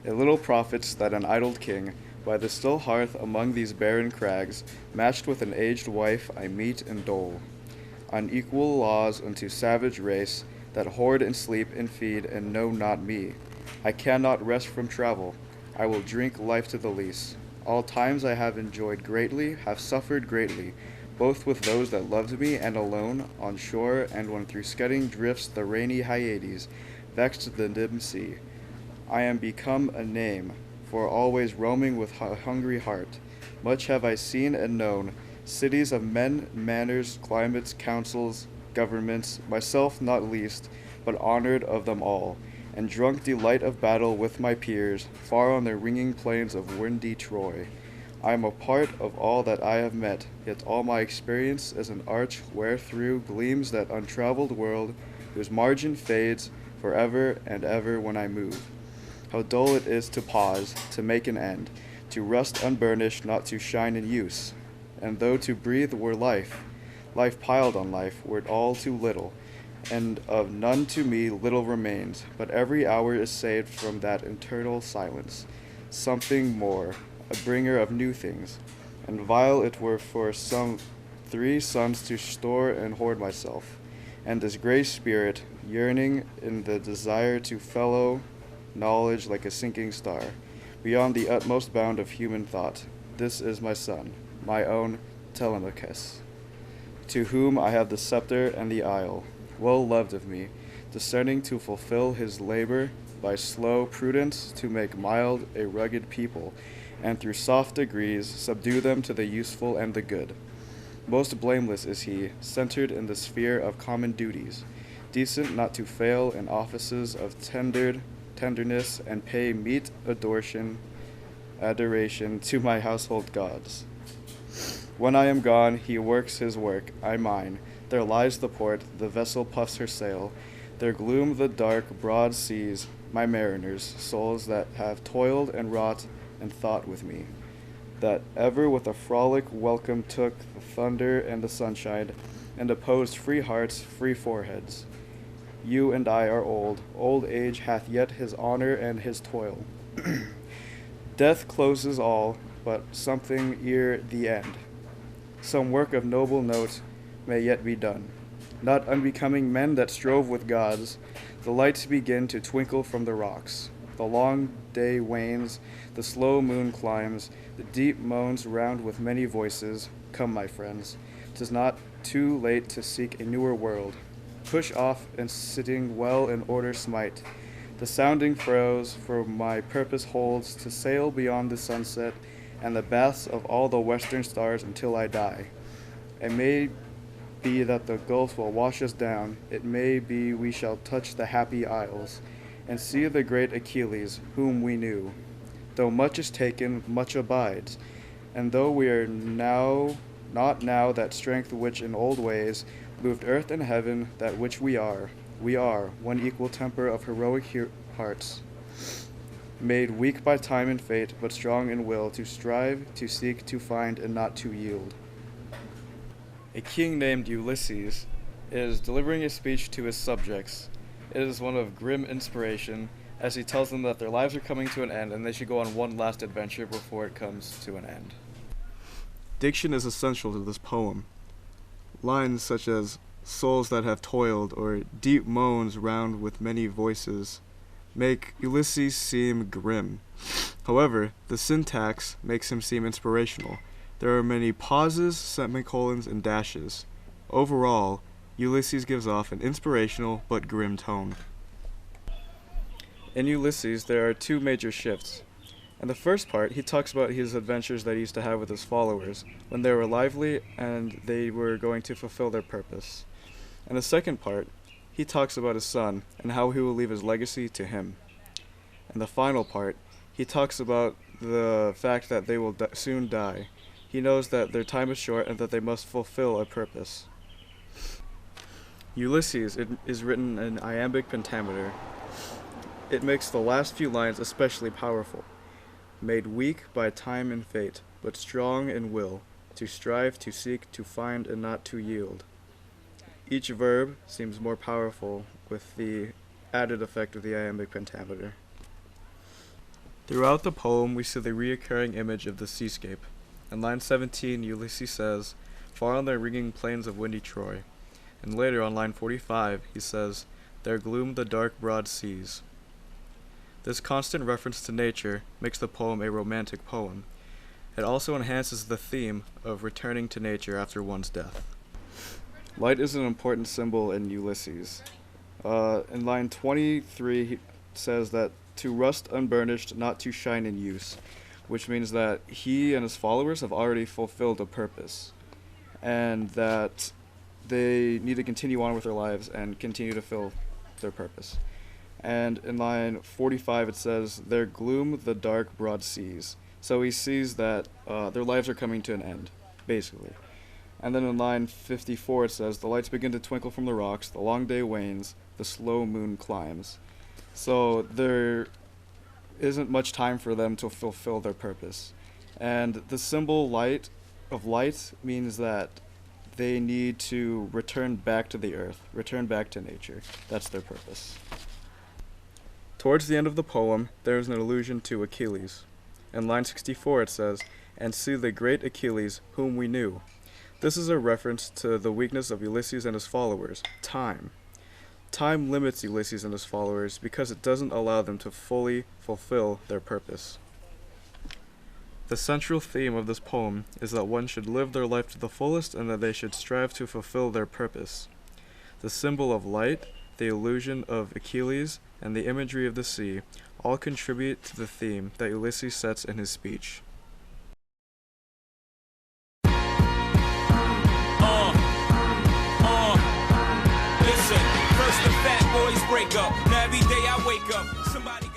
It little profits that an idle king, by the still hearth among these barren crags, matched with an aged wife, I meet and dole. Unequal laws unto savage race, that hoard and sleep and feed and know not me. I cannot rest from travel. I will drink life to the lees. All times I have enjoyed greatly, have suffered greatly, both with those that loved me and alone, on shore, and when through scudding drifts the rainy Hyades vexed the dim sea. I am become a name, for always roaming with a hungry heart. Much have I seen and known, cities of men, manners, climates, councils, governments, myself not least, but honored of them all, and drunk delight of battle with my peers, far on the ringing plains of windy Troy. I am a part of all that I have met, yet all my experience is an arch wherethrough gleams that untraveled world, whose margin fades forever and ever when I move. How dull it is to pause, to make an end, to rust unburnished, not to shine in use. And though to breathe were life, life piled on life, were it all too little, and of none to me little remains, but every hour is saved from that eternal silence. Something more, a bringer of new things, and vile it were for some 3 suns to store and hoard myself, and this grey spirit, yearning in the desire to fellow knowledge like a sinking star, beyond the utmost bound of human thought. This is my son, my own Telemachus, to whom I have the scepter and the isle, well loved of me, discerning to fulfill his labor, by slow prudence to make mild a rugged people, and through soft degrees subdue them to the useful and the good. Most blameless is he, centered in the sphere of common duties, decent not to fail in offices of tenderness, and pay meet adoration to my household gods. When I am gone, he works his work, I mine. There lies the port, the vessel puffs her sail. There gloom the dark, broad seas, my mariners, souls that have toiled and wrought and thought with me, that ever with a frolic welcome took the thunder and the sunshine, and opposed free hearts, free foreheads. You and I are old. Old age hath yet his honor and his toil. Death closes all, but something ere the end. Some work of noble note may yet be done. Not unbecoming men that strove with gods, the lights begin to twinkle from the rocks. The long day wanes, the slow moon climbs, the deep moans round with many voices. Come, my friends, 'tis not too late to seek a newer world. Push off and sitting well in order smite. The sounding furrows for my purpose holds to sail beyond the sunset and the baths of all the western stars until I die. It may be that the gulf will wash us down. It may be we shall touch the happy isles and see the great Achilles, whom we knew. Though much is taken, much abides, and though we are now not now that strength which in old ways moved earth and heaven, that which we are one equal temper of heroic hearts, made weak by time and fate, but strong in will to strive, to seek, to find, and not to yield. A king named Ulysses is delivering a speech to his subjects. It is one of grim inspiration, as he tells them that their lives are coming to an end and they should go on one last adventure before it comes to an end. Diction is essential to this poem. Lines such as souls that have toiled or deep moans round with many voices make Ulysses seem grim. However, the syntax makes him seem inspirational. There are many pauses, semicolons, and dashes. Overall, Ulysses gives off an inspirational but grim tone. In Ulysses, there are 2 major shifts. In the first part, he talks about his adventures that he used to have with his followers, when they were lively and they were going to fulfill their purpose. In the second part, he talks about his son and how he will leave his legacy to him. In the final part, he talks about the fact that they will soon die. He knows that their time is short and that they must fulfill a purpose. Ulysses is written in iambic pentameter. It makes the last few lines especially powerful. Made weak by time and fate, but strong in will, to strive, to seek, to find, and not to yield. Each verb seems more powerful with the added effect of the iambic pentameter. Throughout the poem, we see the reoccurring image of the seascape. In line 17, Ulysses says, "Far on the ringing plains of windy Troy." And later on line 45, he says, "There gloom the dark broad seas." This constant reference to nature makes the poem a romantic poem. It also enhances the theme of returning to nature after one's death. Light is an important symbol in Ulysses. In line 23, he says that to rust unburnished, not to shine in use, which means that he and his followers have already fulfilled a purpose, and that they need to continue on with their lives and continue to fill their purpose. And in line 45, it says, "There gloom the dark broad seas." So he sees that their lives are coming to an end, basically. And then in line 54, it says, "The lights begin to twinkle from the rocks, the long day wanes, the slow moon climbs." So there isn't much time for them to fulfill their purpose. And the symbol light means that they need to return back to the earth, return back to nature. That's their purpose. Towards the end of the poem, there is an allusion to Achilles. In line 64 it says, "And see the great Achilles, whom we knew." This is a reference to the weakness of Ulysses and his followers, time. Time limits Ulysses and his followers because it doesn't allow them to fully fulfill their purpose. The central theme of this poem is that one should live their life to the fullest and that they should strive to fulfill their purpose. The symbol of light, the illusion of Achilles, and the imagery of the sea all contribute to the theme that Ulysses sets in his speech. Listen, first the fat boys break up. Now every day I wake up, somebody